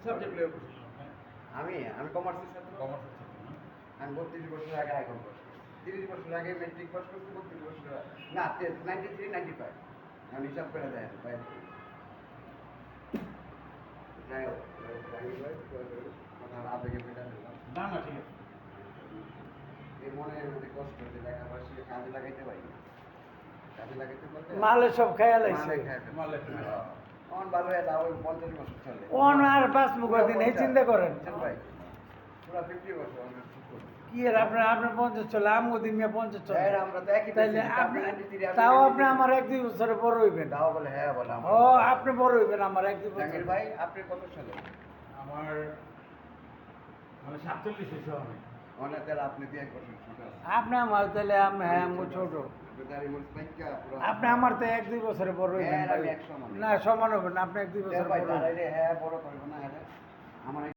Subject নিয়ে করছেন আমি কমার্সের ছাত্র। কমার্সের ছাত্র না? আমি 32 বছর আগে হাইকোর্ট পাস করছি, 30 বছর আগে মেট্রিক পাস করছি, 32 বছর না 93 95 আমি হিসাব করে দেয় ভাই। যাই হোক, কথা আবেগে পেটা দিলাম। না না ঠিক আছে। এই মনের মধ্যে কষ্ট যে লেখাপড়া শিখে কাজে লাগাইতে পারি না, কাজে লাগাইতে পারলে মালে সব খেয়াল মালে আছে খায় ফেলছে। মালে খায়। হ্যাঁ। আমার ভালো হয়ে দাও 50 বছর চলে। ওন আর 5 মুখ দিন এই চিন্তা করেন বুঝছেন ভাই, পুরা 50 বছর আমরা ঠিক করবো। কি এর আপনার 50 চলে আমগো দিন 50 চলে হ্যাঁ, আমরা তো একই তাইলে পেয়েছি, আপনি 93 আমি তাও 93 আপনি আমার 1-2 বছরে বড় হইবেন দাও বলে হ্যাঁ বলে আমার। ও আপনি বড় হইবেন আমার 1-2 বছর জাকির ভাই আপনি কত সালে? আমার মানে 47 শেষ হবে। মানে তাহলে আপনি দিয়ে 1 বছর ছোট আছেন। আপনি আমার তাহলে আমি হ্যাঁ আমি ছোট দাড়ি মুছ পাইকা পুরো আপনি আমার তো 1-2 বছরে বড় হইবেন হ্যাঁ, ভাই। আমি এক সমান। না সমান হবেন না আপনি 1-2 বছর ভাই বড় হইবেন। দাঁড়াইলে হ্যাঁ বড় করবো না, এটা